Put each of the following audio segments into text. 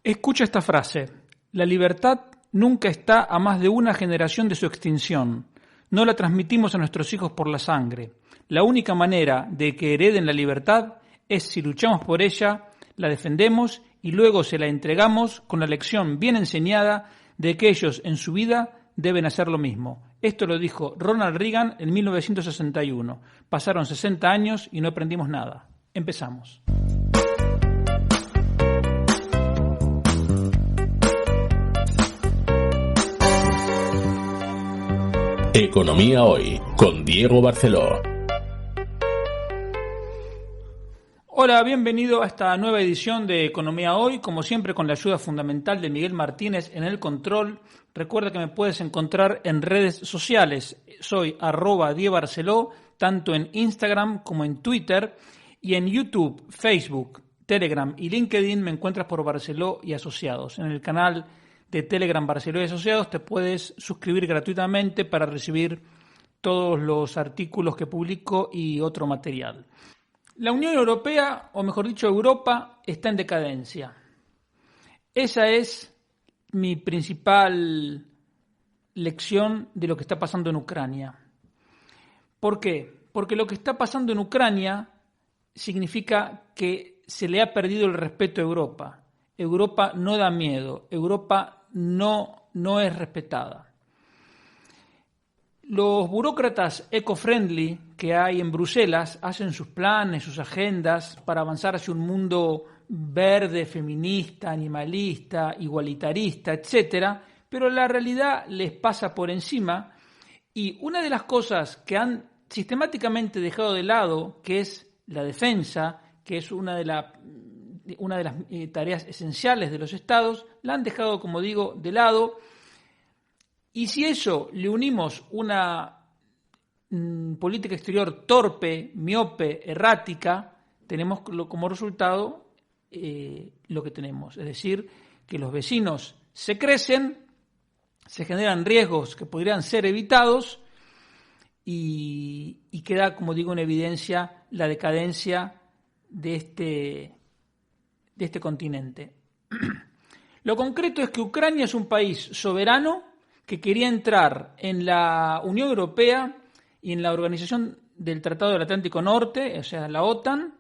Escucha esta frase: la libertad nunca está a más de una generación de su extinción. No la transmitimos a nuestros hijos por la sangre. La única manera de que hereden la libertad es si luchamos por ella, la defendemos y luego se la entregamos con la lección bien enseñada de que ellos en su vida deben hacer lo mismo. Esto lo dijo Ronald Reagan en 1961. Pasaron 60 años y no aprendimos nada. Empezamos. Economía Hoy, con Diego Barceló. Hola, bienvenido a esta nueva edición de Economía Hoy, como siempre con la ayuda fundamental de Miguel Martínez en el control. Recuerda que me puedes encontrar en redes sociales. Soy @DiegoBarceló, tanto en Instagram como en Twitter, y en YouTube, Facebook, Telegram y LinkedIn me encuentras por Barceló y Asociados. En el canal de Telegram Barceló y Asociados te puedes suscribir gratuitamente para recibir todos los artículos que publico y otro material. La Unión Europea, o mejor dicho Europa, está en decadencia. Esa es mi principal lección de lo que está pasando en Ucrania. ¿Por qué? Porque lo que está pasando en Ucrania significa que se le ha perdido el respeto a Europa. Europa no da miedo, Europa no es respetada. Los burócratas eco-friendly que hay en Bruselas hacen sus planes, sus agendas para avanzar hacia un mundo verde, feminista, animalista, igualitarista, etcétera, pero la realidad les pasa por encima y una de las cosas que han sistemáticamente dejado de lado, que es la defensa, que es una de las tareas esenciales de los estados, la han dejado, como digo, de lado. Y si eso le unimos una política exterior torpe, miope, errática, tenemos como resultado lo que tenemos. Es decir, que los vecinos se crecen, se generan riesgos que podrían ser evitados y queda, como digo, en evidencia la decadencia de este continente. Lo concreto es que Ucrania es un país soberano que quería entrar en la Unión Europea y en la Organización del Tratado del Atlántico Norte, o sea, la OTAN,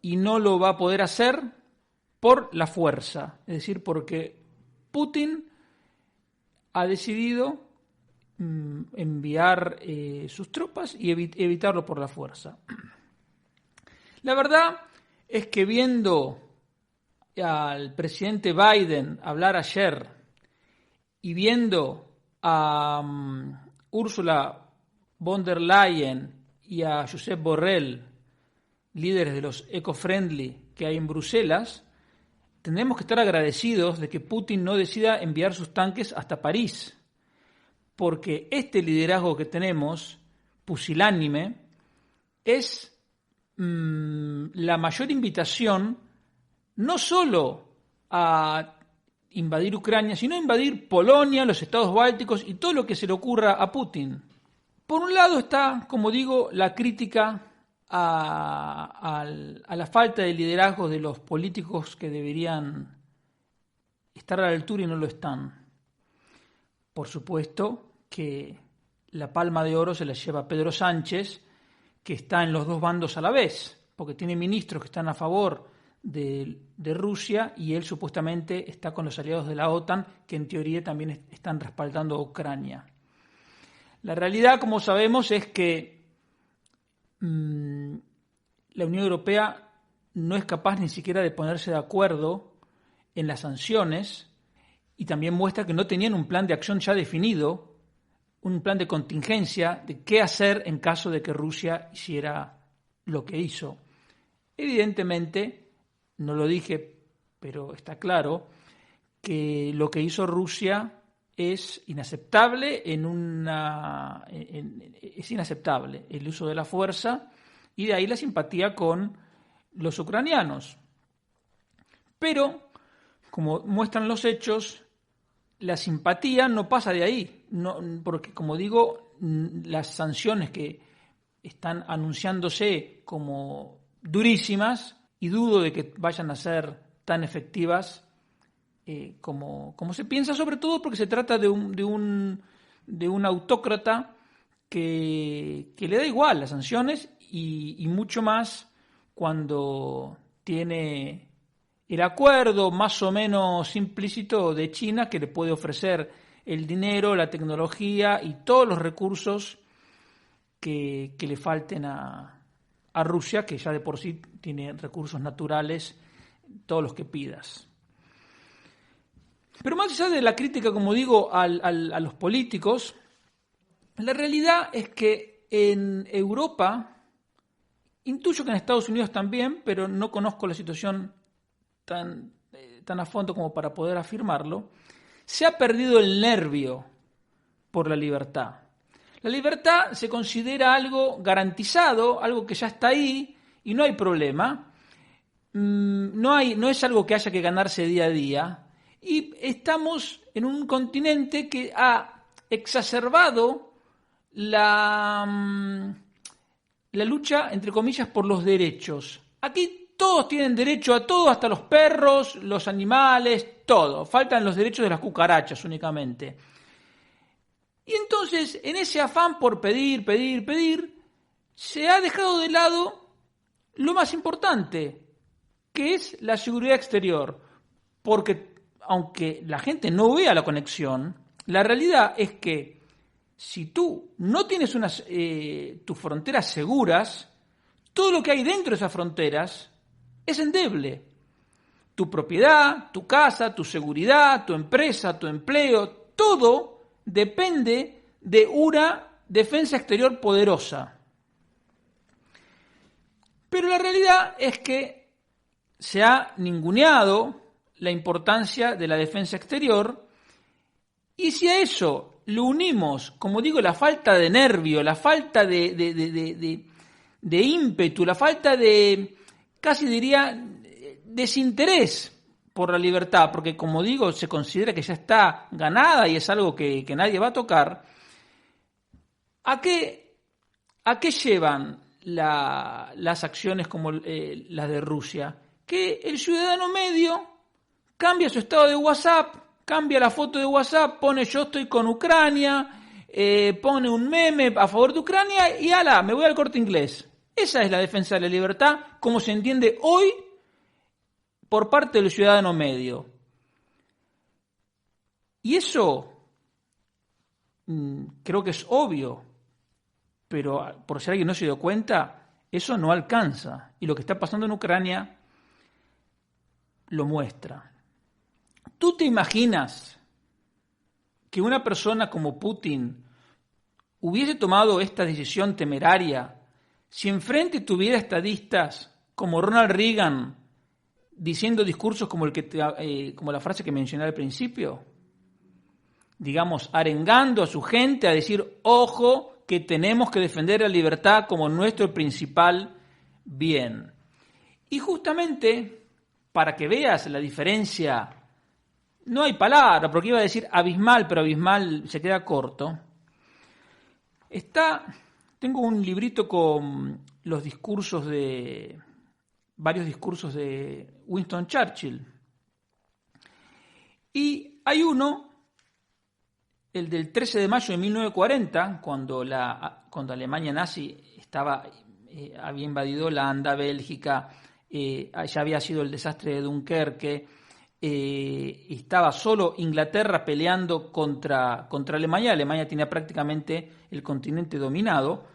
y no lo va a poder hacer por la fuerza, es decir, porque Putin ha decidido enviar sus tropas y evitarlo por la fuerza. La verdad es que viendo al presidente Biden hablar ayer y viendo a Ursula von der Leyen y a Josep Borrell, líderes de los eco-friendly que hay en Bruselas, tendremos que estar agradecidos de que Putin no decida enviar sus tanques hasta París, porque este liderazgo que tenemos, pusilánime, es la mayor invitación no solo a invadir Ucrania, sino invadir Polonia, los estados bálticos y todo lo que se le ocurra a Putin. Por un lado está, como digo, la crítica a la falta de liderazgo de los políticos que deberían estar a la altura y no lo están. Por supuesto que la palma de oro se la lleva Pedro Sánchez, que está en los dos bandos a la vez, porque tiene ministros que están a favor de Rusia y él supuestamente está con los aliados de la OTAN que en teoría también están respaldando a Ucrania. La realidad, como sabemos, es que la Unión Europea no es capaz ni siquiera de ponerse de acuerdo en las sanciones y también muestra que no tenían un plan de acción ya definido, un plan de contingencia de qué hacer en caso de que Rusia hiciera lo que hizo. Evidentemente, no lo dije, pero está claro que lo que hizo Rusia es inaceptable es inaceptable el uso de la fuerza y de ahí la simpatía con los ucranianos. Pero, como muestran los hechos, la simpatía no pasa de ahí, porque, como digo, las sanciones que están anunciándose como durísimas, y dudo de que vayan a ser tan efectivas, como se piensa, sobre todo porque se trata de un autócrata que le da igual las sanciones y mucho más cuando tiene el acuerdo más o menos implícito de China, que le puede ofrecer el dinero, la tecnología y todos los recursos que le falten a Rusia, que ya de por sí tiene recursos naturales, todos los que pidas. Pero más allá de la crítica, como digo, a los políticos, la realidad es que en Europa, intuyo que en Estados Unidos también, pero no conozco la situación tan a fondo como para poder afirmarlo, se ha perdido el nervio por la libertad. La libertad se considera algo garantizado, algo que ya está ahí y no hay problema. No es algo que haya que ganarse día a día. Y estamos en un continente que ha exacerbado la lucha, entre comillas, por los derechos. Aquí todos tienen derecho a todo, hasta los perros, los animales, todo. Faltan los derechos de las cucarachas únicamente. Y entonces, en ese afán por pedir, se ha dejado de lado lo más importante, que es la seguridad exterior. Porque, aunque la gente no vea la conexión, la realidad es que si tú no tienes tus fronteras seguras, todo lo que hay dentro de esas fronteras es endeble. Tu propiedad, tu casa, tu seguridad, tu empresa, tu empleo, todo depende de una defensa exterior poderosa. Pero la realidad es que se ha ninguneado la importancia de la defensa exterior, y si a eso le unimos, como digo, la falta de nervio, la falta de ímpetu, la falta de, casi diría, desinterés por la libertad, porque como digo, se considera que ya está ganada y es algo que nadie va a tocar, ¿a qué llevan las acciones como las de Rusia? Que el ciudadano medio cambia su estado de WhatsApp, cambia la foto de WhatsApp, pone yo estoy con Ucrania, pone un meme a favor de Ucrania y ala, me voy al Corte Inglés. Esa es la defensa de la libertad, como se entiende hoy por parte del ciudadano medio. Y eso creo que es obvio, pero por si alguien no se dio cuenta, eso no alcanza. Y lo que está pasando en Ucrania lo muestra. ¿Tú te imaginas que una persona como Putin hubiese tomado esta decisión temeraria si enfrente tuviera estadistas como Ronald Reagan diciendo discursos como como la frase que mencioné al principio? Digamos, arengando a su gente a decir, ojo, que tenemos que defender la libertad como nuestro principal bien. Y justamente, para que veas la diferencia, no hay palabra, porque iba a decir abismal, pero abismal se queda corto. Tengo un librito con los discursos varios discursos de Winston Churchill. Y hay uno, el del 13 de mayo de 1940, cuando Alemania nazi había invadido Holanda, Bélgica, ya había sido el desastre de Dunkerque, estaba solo Inglaterra peleando contra Alemania. Alemania tenía prácticamente el continente dominado.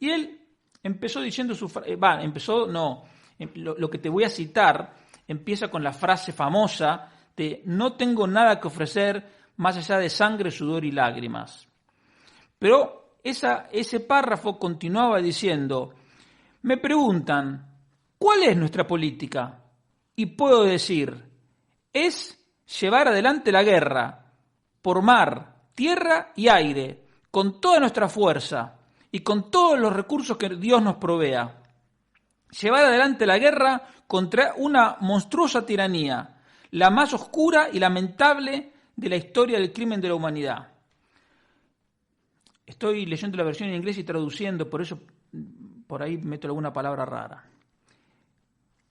Y él empezó diciendo lo que te voy a citar empieza con la frase famosa de no tengo nada que ofrecer más allá de sangre, sudor y lágrimas. Pero ese párrafo continuaba diciendo, me preguntan, ¿cuál es nuestra política? Y puedo decir, es llevar adelante la guerra por mar, tierra y aire, con toda nuestra fuerza y con todos los recursos que Dios nos provea. Llevar adelante la guerra contra una monstruosa tiranía, la más oscura y lamentable de la historia del crimen de la humanidad. Estoy leyendo la versión en inglés y traduciendo, por eso por ahí meto alguna palabra rara.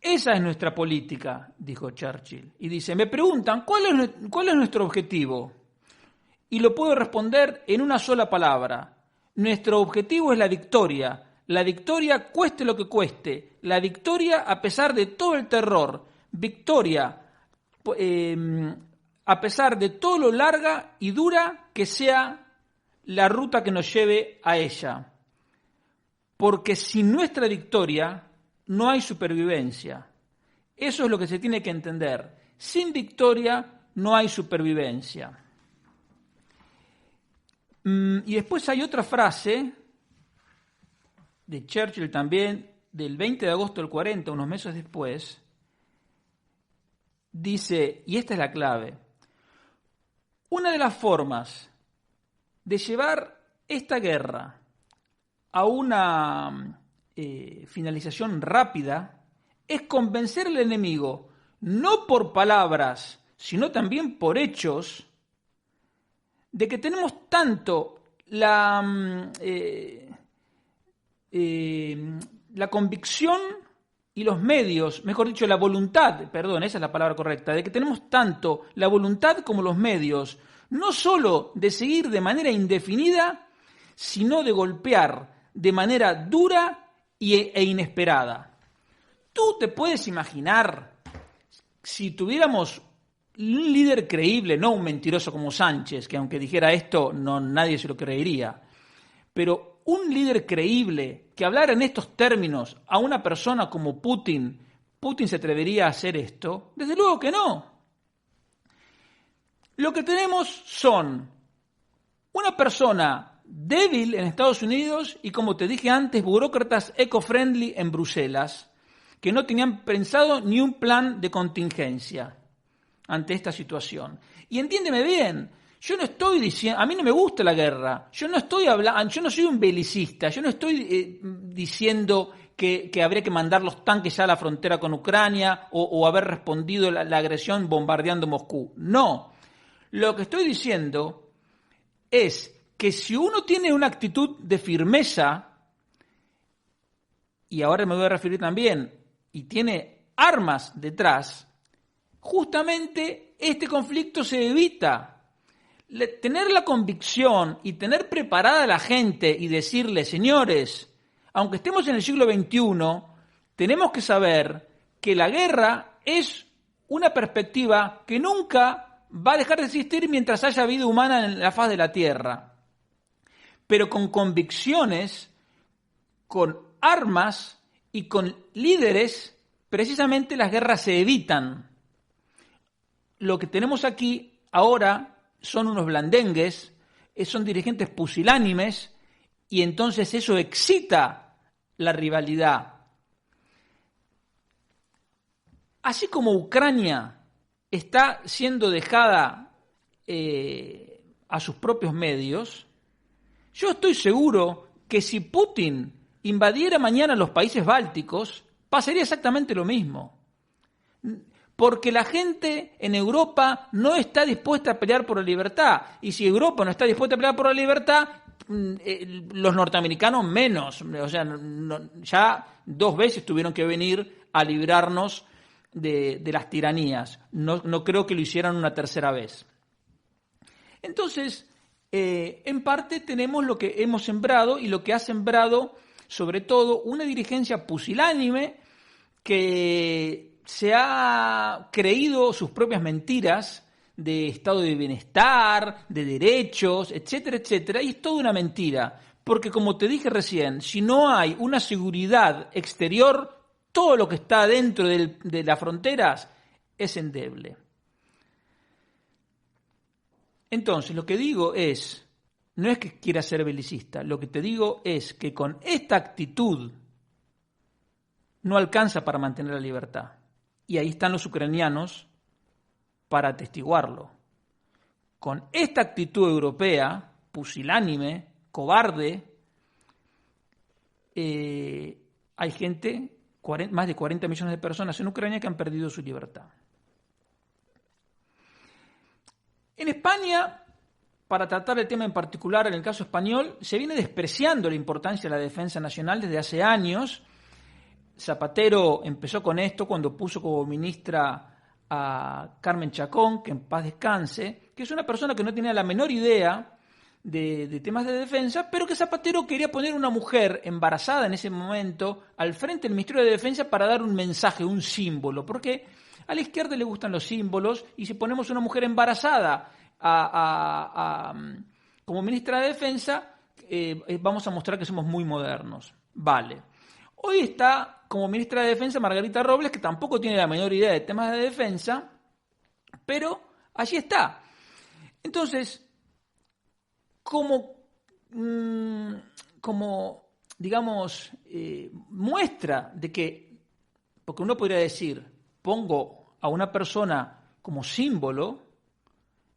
Esa es nuestra política, dijo Churchill. Y dice, me preguntan, ¿cuál es nuestro objetivo? Y lo puedo responder en una sola palabra. Nuestro objetivo es la victoria. La victoria cueste lo que cueste. La victoria a pesar de todo el terror. Victoria a pesar de todo lo larga y dura que sea la ruta que nos lleve a ella. Porque sin nuestra victoria no hay supervivencia. Eso es lo que se tiene que entender. Sin victoria no hay supervivencia. Y después hay otra frase de Churchill también, del 20 de agosto del 40, unos meses después, dice, y esta es la clave, una de las formas de llevar esta guerra a una finalización rápida es convencer al enemigo, no por palabras, sino también por hechos, de que tenemos tanto la convicción y los medios, mejor dicho, la voluntad, perdón, esa es la palabra correcta, de que tenemos tanto la voluntad como los medios, no solo de seguir de manera indefinida, sino de golpear de manera dura e inesperada. ¿Tú te puedes imaginar si tuviéramos un líder creíble, no un mentiroso como Sánchez, que aunque dijera esto, nadie se lo creería, pero un líder creíble que hablara en estos términos a una persona como Putin, ¿Putin se atrevería a hacer esto? Desde luego que no. Lo que tenemos son una persona débil en Estados Unidos y, como te dije antes, burócratas eco-friendly en Bruselas, que no tenían pensado ni un plan de contingencia ante esta situación. Y entiéndeme bien, yo no estoy diciendo, a mí no me gusta la guerra, yo no estoy hablando, yo no soy un belicista, yo no estoy diciendo que habría que mandar los tanques ya a la frontera con Ucrania o haber respondido la agresión bombardeando Moscú. No, lo que estoy diciendo es que si uno tiene una actitud de firmeza, y ahora me voy a referir también, y tiene armas detrás, justamente este conflicto se evita. Tener la convicción y tener preparada a la gente y decirle, señores, aunque estemos en el siglo XXI, tenemos que saber que la guerra es una perspectiva que nunca va a dejar de existir mientras haya vida humana en la faz de la Tierra. Pero con convicciones, con armas y con líderes, precisamente las guerras se evitan. Lo que tenemos aquí ahora son unos blandengues, son dirigentes pusilánimes, y entonces eso excita la rivalidad. Así como Ucrania está siendo dejada a sus propios medios, yo estoy seguro que si Putin invadiera mañana los países bálticos, pasaría exactamente lo mismo. Porque la gente en Europa no está dispuesta a pelear por la libertad. Y si Europa no está dispuesta a pelear por la libertad, los norteamericanos menos. O sea, ya 2 veces tuvieron que venir a librarnos de las tiranías. No creo que lo hicieran una tercera vez. Entonces, en parte tenemos lo que hemos sembrado y lo que ha sembrado, sobre todo, una dirigencia pusilánime que se ha creído sus propias mentiras de estado de bienestar, de derechos, etcétera, etcétera, y es toda una mentira, porque como te dije recién, si no hay una seguridad exterior, todo lo que está dentro de las fronteras es endeble. Entonces, lo que digo es, no es que quiera ser belicista, lo que te digo es que con esta actitud no alcanza para mantener la libertad. Y ahí están los ucranianos para atestiguarlo. Con esta actitud europea, pusilánime, cobarde, hay gente, más de 40 millones de personas en Ucrania que han perdido su libertad. En España, para tratar el tema en particular, en el caso español, se viene despreciando la importancia de la defensa nacional desde hace años. Zapatero empezó con esto cuando puso como ministra a Carmen Chacón, que en paz descanse, que es una persona que no tenía la menor idea de temas de defensa, pero que Zapatero quería poner una mujer embarazada en ese momento al frente del Ministerio de Defensa para dar un mensaje, un símbolo, porque a la izquierda le gustan los símbolos y si ponemos una mujer embarazada como ministra de Defensa, vamos a mostrar que somos muy modernos. Vale. Hoy está como ministra de Defensa Margarita Robles, que tampoco tiene la menor idea de temas de defensa, pero allí está. Entonces, como digamos, muestra de que, porque uno podría decir, pongo a una persona como símbolo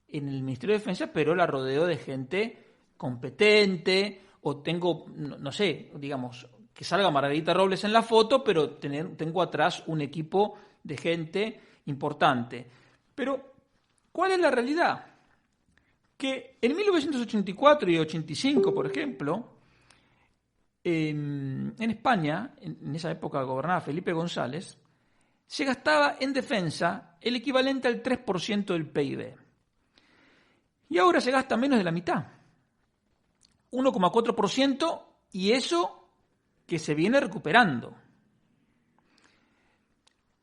en el Ministerio de Defensa, pero la rodeo de gente competente, o tengo, no sé, digamos, que salga Margarita Robles en la foto, pero tengo atrás un equipo de gente importante. Pero, ¿cuál es la realidad? Que en 1984 y 85, por ejemplo, en España, en esa época gobernaba Felipe González, se gastaba en defensa el equivalente al 3% del PIB. Y ahora se gasta menos de la mitad, 1,4%, y eso que se viene recuperando.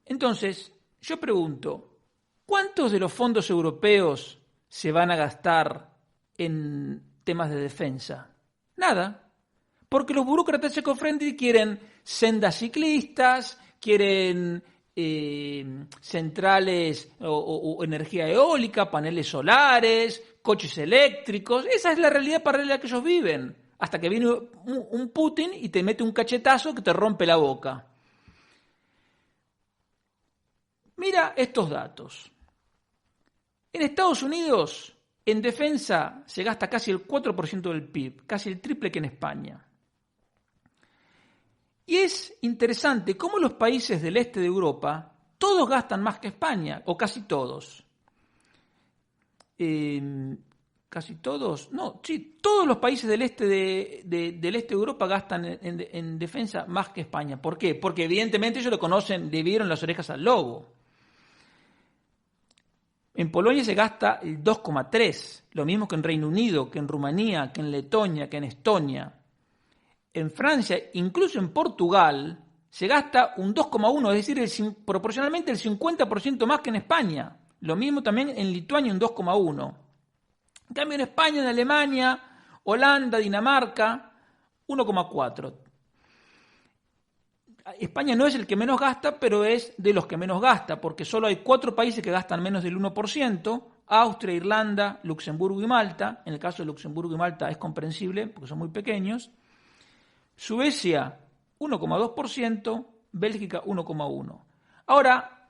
Entonces, yo pregunto, ¿cuántos de los fondos europeos se van a gastar en temas de defensa? Nada, porque los burócratas eco-friendly quieren sendas ciclistas, quieren centrales o energía eólica, paneles solares, coches eléctricos. Esa es la realidad paralela que ellos viven, hasta que viene un Putin y te mete un cachetazo que te rompe la boca. Mira estos datos. En Estados Unidos, en defensa se gasta casi el 4% del PIB, casi el triple que en España. Y es interesante cómo los países del este de Europa, todos gastan más que España, o casi todos. Casi todos, no, sí, todos los países del este del este de Europa gastan en defensa más que España. ¿Por qué? Porque evidentemente ellos le vieron las orejas al lobo. En Polonia se gasta el 2,3%, lo mismo que en Reino Unido, que en Rumanía, que en Letonia, que en Estonia. En Francia, incluso en Portugal, se gasta un 2,1%, es decir, proporcionalmente el 50% más que en España. Lo mismo también en Lituania, un 2,1%. En cambio, en España, en Alemania, Holanda, Dinamarca, 1,4%. España no es el que menos gasta, pero es de los que menos gasta, porque solo hay 4 países que gastan menos del 1%, Austria, Irlanda, Luxemburgo y Malta. En el caso de Luxemburgo y Malta es comprensible, porque son muy pequeños. Suecia, 1,2%, Bélgica, 1,1%. Ahora,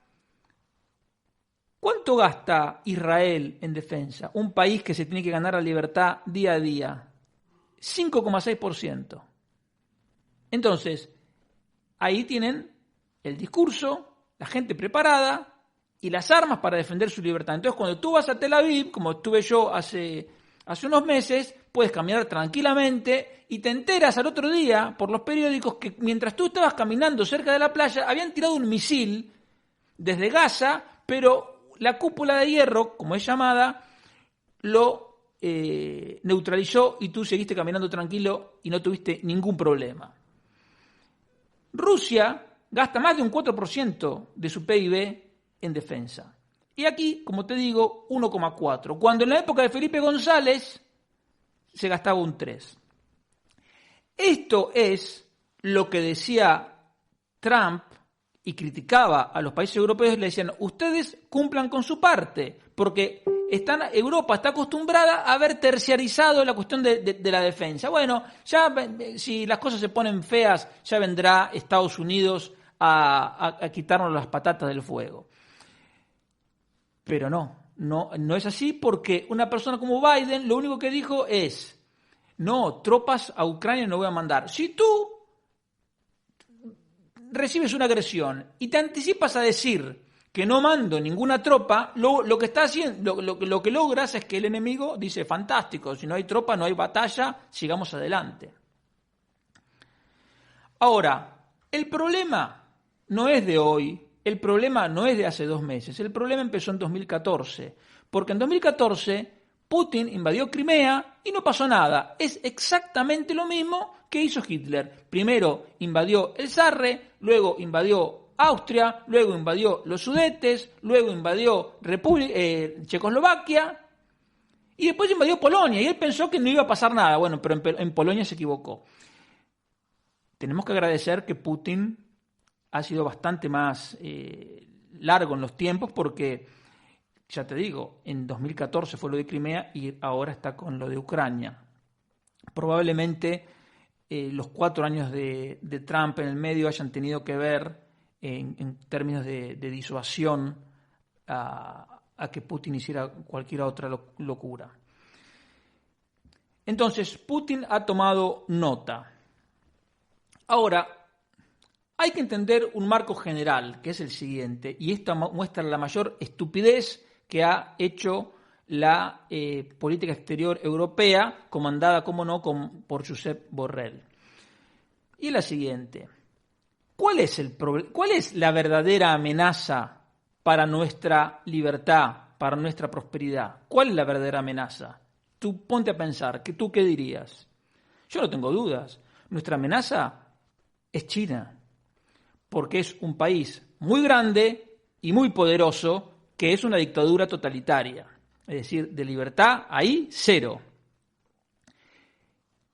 ¿cuánto gasta Israel en defensa? Un país que se tiene que ganar la libertad día a día. 5,6%. Entonces, ahí tienen el discurso, la gente preparada y las armas para defender su libertad. Entonces, cuando tú vas a Tel Aviv, como estuve yo hace unos meses, puedes caminar tranquilamente y te enteras al otro día por los periódicos que mientras tú estabas caminando cerca de la playa habían tirado un misil desde Gaza, pero la cúpula de hierro, como es llamada, lo neutralizó y tú seguiste caminando tranquilo y no tuviste ningún problema. Rusia gasta más de un 4% de su PIB en defensa. Y aquí, como te digo, 1,4%. Cuando en la época de Felipe González se gastaba un 3%. Esto es lo que decía Trump y criticaba a los países europeos. Le decían, ustedes cumplan con su parte, porque Europa está acostumbrada a haber terciarizado la cuestión de la defensa. Bueno, ya si las cosas se ponen feas, ya vendrá Estados Unidos a quitarnos las patatas del fuego. Pero no es así, porque una persona como Biden lo único que dijo es, no, tropas a Ucrania no voy a mandar. Si tú recibes una agresión y te anticipas a decir que no mando ninguna tropa, lo que está haciendo, lo que logras es que el enemigo dice, fantástico, si no hay tropa, no hay batalla, sigamos adelante. Ahora, el problema no es de hoy, el problema no es de hace 2 meses, el problema empezó en 2014, porque en 2014 Putin invadió Crimea y no pasó nada. Es exactamente lo mismo que hizo Hitler. Primero invadió el Sarre, luego invadió Austria, luego invadió los Sudetes, luego invadió Checoslovaquia y después invadió Polonia. Y él pensó que no iba a pasar nada. Bueno, pero en Polonia se equivocó. Tenemos que agradecer que Putin ha sido bastante más largo en los tiempos porque, ya te digo, en 2014 fue lo de Crimea y ahora está con lo de Ucrania. Probablemente los 4 años de Trump en el medio hayan tenido que ver en términos de disuasión a que Putin hiciera cualquier otra locura. Entonces, Putin ha tomado nota. Ahora, hay que entender un marco general, que es el siguiente, y esto muestra la mayor estupidez que ha hecho la política exterior europea, comandada, como no, por Josep Borrell. Y es la siguiente. ¿Cuál es la verdadera amenaza para nuestra libertad, para nuestra prosperidad? ¿Cuál es la verdadera amenaza? Tú ponte a pensar, ¿tú qué dirías? Yo no tengo dudas. Nuestra amenaza es China, porque es un país muy grande y muy poderoso, que es una dictadura totalitaria. Es decir, de libertad, ahí, cero.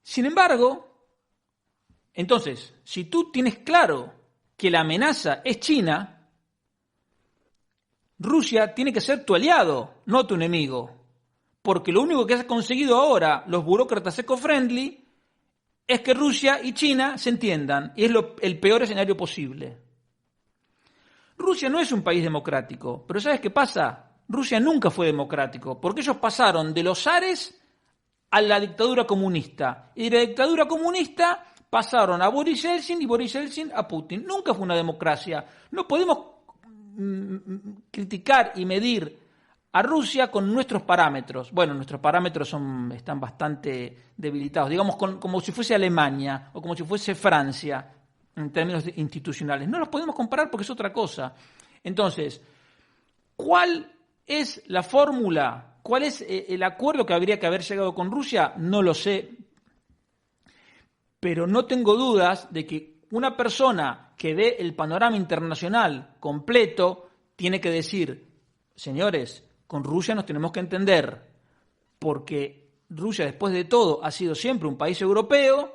Sin embargo, entonces, si tú tienes claro que la amenaza es China, Rusia tiene que ser tu aliado, no tu enemigo. Porque lo único que has conseguido ahora los burócratas eco-friendly es que Rusia y China se entiendan, y es el peor escenario posible. Rusia no es un país democrático, pero ¿sabes qué pasa? Rusia nunca fue democrático, porque ellos pasaron de los zares a la dictadura comunista, y de la dictadura comunista pasaron a Boris Yeltsin y Boris Yeltsin a Putin. Nunca fue una democracia. No podemos criticar y medir a Rusia con nuestros parámetros. Bueno, nuestros parámetros están bastante debilitados, digamos como si fuese Alemania o como si fuese Francia en términos institucionales. No los podemos comparar porque es otra cosa. Entonces, ¿cuál es la fórmula? ¿Cuál es el acuerdo que habría que haber llegado con Rusia? No lo sé. Pero no tengo dudas de que una persona que ve el panorama internacional completo tiene que decir, señores, con Rusia nos tenemos que entender, porque Rusia, después de todo, ha sido siempre un país europeo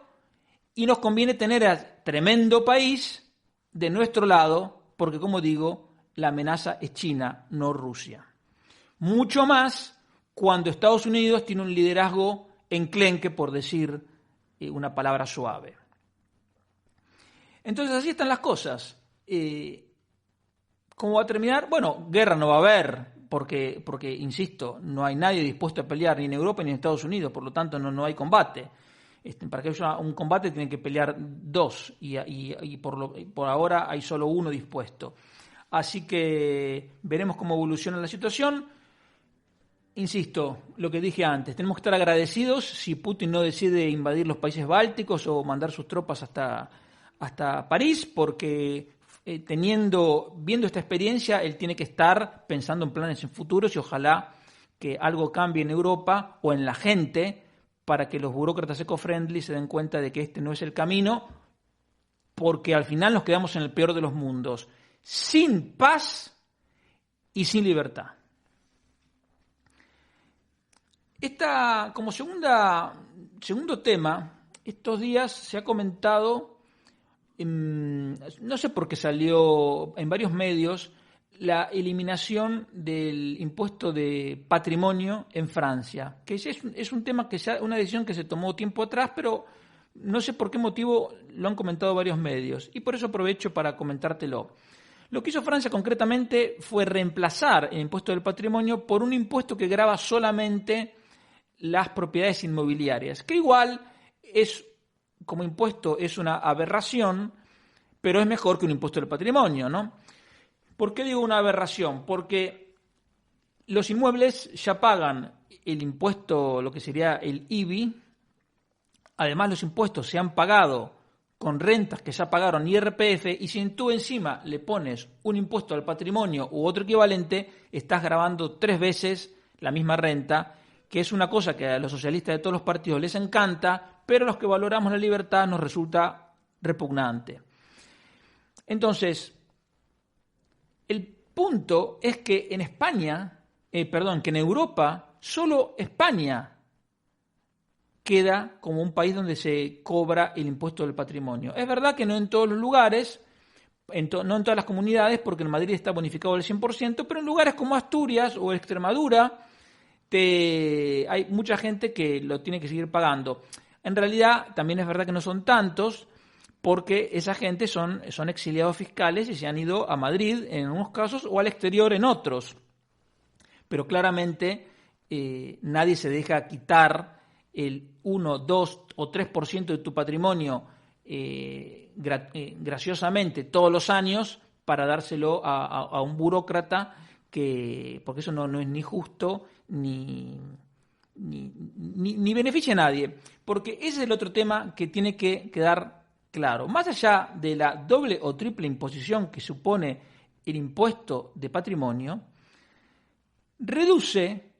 y nos conviene tener a tremendo país de nuestro lado, porque, como digo, la amenaza es China, no Rusia. Mucho más cuando Estados Unidos tiene un liderazgo enclenque, por decir una palabra suave. Entonces, así están las cosas. ¿Cómo va a terminar? Bueno, guerra no va a haber, porque, insisto, no hay nadie dispuesto a pelear ni en Europa ni en Estados Unidos, por lo tanto no hay combate. Para que haya un combate tienen que pelear 2 y por ahora hay solo 1 dispuesto. Así que veremos cómo evoluciona la situación. Insisto, lo que dije antes, tenemos que estar agradecidos si Putin no decide invadir los países bálticos o mandar sus tropas hasta París, porque viendo esta experiencia, él tiene que estar pensando en planes en futuros y ojalá que algo cambie en Europa o en la gente para que los burócratas eco-friendly se den cuenta de que este no es el camino, porque al final nos quedamos en el peor de los mundos, sin paz y sin libertad. Como segundo tema, estos días se ha comentado, no sé por qué salió en varios medios, la eliminación del impuesto de patrimonio en Francia, que es un tema una decisión que se tomó tiempo atrás, pero no sé por qué motivo lo han comentado varios medios, y por eso aprovecho para comentártelo. Lo que hizo Francia concretamente fue reemplazar el impuesto del patrimonio por un impuesto que grava solamente las propiedades inmobiliarias, que igual como impuesto es una aberración, pero es mejor que un impuesto del patrimonio, ¿no? ¿Por qué digo una aberración? Porque los inmuebles ya pagan el impuesto, lo que sería el IBI, además los impuestos se han pagado con rentas que ya pagaron IRPF, y si tú encima le pones un impuesto al patrimonio u otro equivalente, estás grabando 3 veces la misma renta, que es una cosa que a los socialistas de todos los partidos les encanta, pero a los que valoramos la libertad nos resulta repugnante. Entonces, el punto es que en España, que en Europa, solo España queda como un país donde se cobra el impuesto del patrimonio. Es verdad que no en todos los lugares, no en todas las comunidades, porque en Madrid está bonificado el 100%, pero en lugares como Asturias o Extremadura hay mucha gente que lo tiene que seguir pagando. En realidad también es verdad que no son tantos, porque esa gente son exiliados fiscales y se han ido a Madrid en unos casos o al exterior en otros. Pero claramente nadie se deja quitar el 1, 2 o 3% de tu patrimonio graciosamente todos los años para dárselo a un burócrata, porque eso no es ni justo ni beneficia a nadie. Porque ese es el otro tema que tiene que quedar claro. Más allá de la doble o triple imposición que supone el impuesto de patrimonio, reduce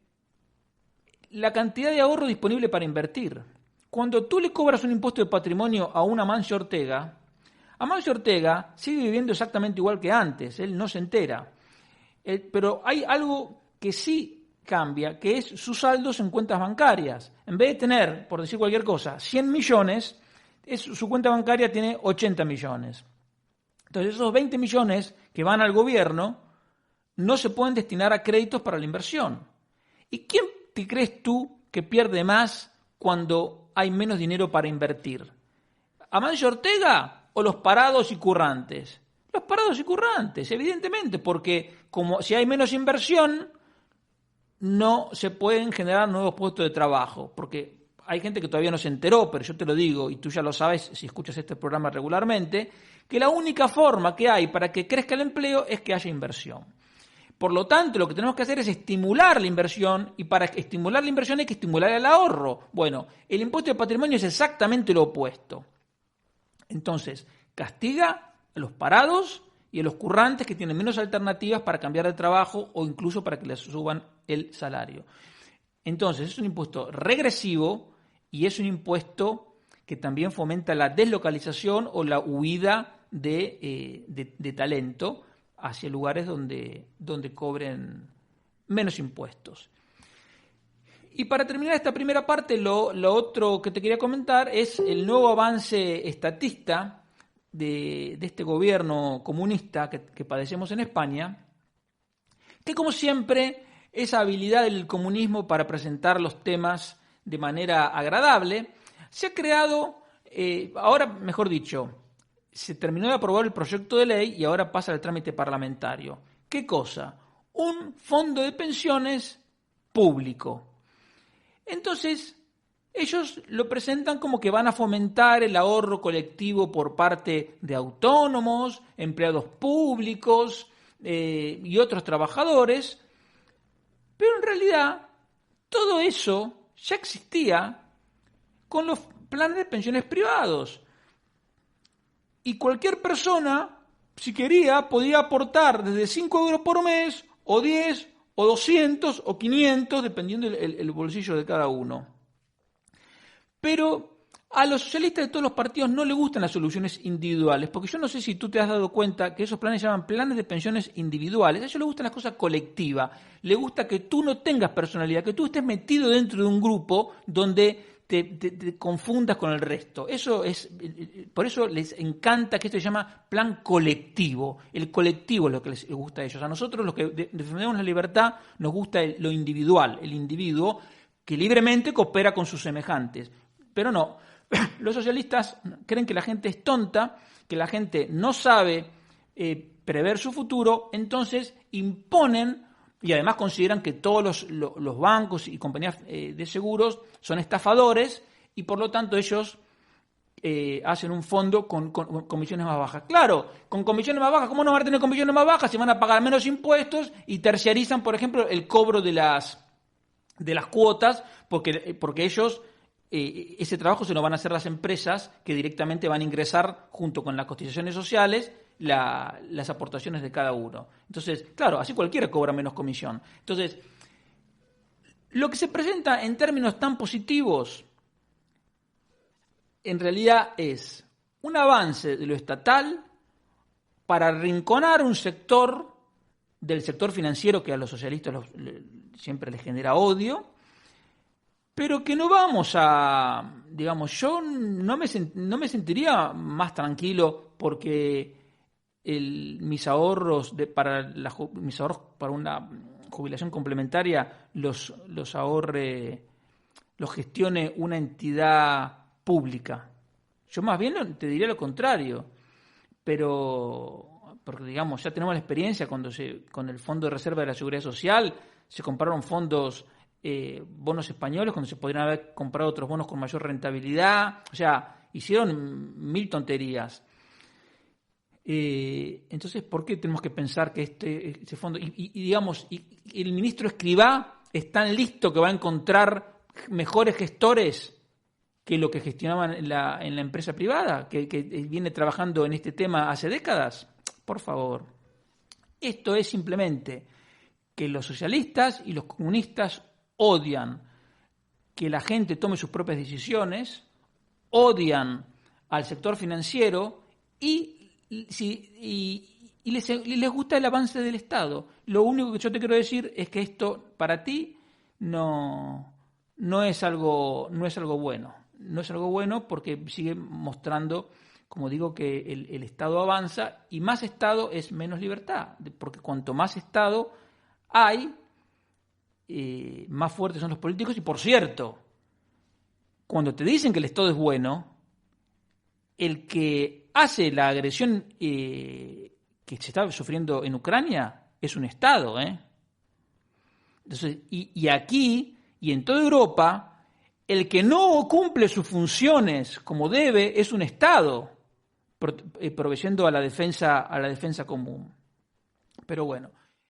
la cantidad de ahorro disponible para invertir. Cuando tú le cobras un impuesto de patrimonio a un Amancio Ortega sigue viviendo exactamente igual que antes, él no se entera. Pero hay algo que sí cambia, que es sus saldos en cuentas bancarias. En vez de tener, por decir cualquier cosa, 100 millones, su cuenta bancaria tiene 80 millones. Entonces esos 20 millones que van al gobierno no se pueden destinar a créditos para la inversión. ¿Y quién te crees tú que pierde más cuando hay menos dinero para invertir? ¿Amancio Ortega o los parados y currantes? Los parados y currantes, evidentemente, porque como si hay menos inversión, no se pueden generar nuevos puestos de trabajo, porque hay gente que todavía no se enteró, pero yo te lo digo, y tú ya lo sabes si escuchas este programa regularmente, que la única forma que hay para que crezca el empleo es que haya inversión. Por lo tanto, lo que tenemos que hacer es estimular la inversión, y para estimular la inversión hay que estimular el ahorro. Bueno, el impuesto de patrimonio es exactamente lo opuesto. Entonces, castiga a los parados y a los currantes que tienen menos alternativas para cambiar de trabajo o incluso para que les suban el salario. Entonces, es un impuesto regresivo y es un impuesto que también fomenta la deslocalización o la huida de talento hacia lugares donde cobren menos impuestos. Y para terminar esta primera parte, lo otro que te quería comentar es el nuevo avance estatista de este gobierno comunista que padecemos en España, que como siempre, esa habilidad del comunismo para presentar los temas de manera agradable, se ha creado, ahora mejor dicho, se terminó de aprobar el proyecto de ley y ahora pasa al trámite parlamentario. ¿Qué cosa? Un fondo de pensiones público. Entonces, ellos lo presentan como que van a fomentar el ahorro colectivo por parte de autónomos, empleados públicos y otros trabajadores, pero en realidad todo eso ya existía con los planes de pensiones privados. Y cualquier persona, si quería, podía aportar desde 5 euros por mes, o 10, o 200, o 500, dependiendo el bolsillo de cada uno. Pero a los socialistas de todos los partidos no les gustan las soluciones individuales, porque yo no sé si tú te has dado cuenta que esos planes se llaman planes de pensiones individuales. A ellos les gustan las cosas colectivas, les gusta que tú no tengas personalidad, que tú estés metido dentro de un grupo donde te confundas con el resto. Por eso les encanta que esto se llama plan colectivo. El colectivo es lo que les gusta a ellos. A nosotros, los que defendemos la libertad, nos gusta lo individual, el individuo que libremente coopera con sus semejantes. Pero no, los socialistas creen que la gente es tonta, que la gente no sabe prever su futuro, entonces imponen. Y además consideran que todos los bancos y compañías de seguros son estafadores y por lo tanto ellos hacen un fondo con comisiones más bajas. Claro, con comisiones más bajas, ¿cómo no van a tener comisiones más bajas si van a pagar menos impuestos y terciarizan, por ejemplo, el cobro de las cuotas porque ellos ese trabajo se lo van a hacer las empresas que directamente van a ingresar junto con las cotizaciones sociales las aportaciones de cada uno. Entonces, claro, así cualquiera cobra menos comisión. Entonces, lo que se presenta en términos tan positivos, en realidad es un avance de lo estatal para arrinconar un sector del sector financiero que a los socialistas siempre les genera odio, pero que no vamos a, digamos, yo no me sentiría más tranquilo porque mis ahorros para una jubilación complementaria los gestione una entidad pública. Yo más bien te diría lo contrario, porque digamos, ya tenemos la experiencia con el Fondo de Reserva de la Seguridad Social, se compraron fondos, bonos españoles, cuando se podrían haber comprado otros bonos con mayor rentabilidad, o sea, hicieron 1000 tonterías. Entonces, ¿por qué tenemos que pensar que ese fondo, digamos, el ministro Escrivá es tan listo que va a encontrar mejores gestores que lo que gestionaban en la empresa privada, que viene trabajando en este tema hace décadas? Por favor. Esto es simplemente que los socialistas y los comunistas odian que la gente tome sus propias decisiones, odian al sector financiero y les gusta el avance del Estado. Lo único que yo te quiero decir es que esto para ti no es algo bueno. No es algo bueno porque sigue mostrando, como digo, que el Estado avanza y más Estado es menos libertad. Porque cuanto más Estado hay, más fuertes son los políticos. Y por cierto, cuando te dicen que el Estado es bueno, el que hace la agresión que se está sufriendo en Ucrania es un Estado. Entonces, y aquí y en toda Europa, el que no cumple sus funciones como debe es un Estado, proveyendo a la defensa común. Pero bueno,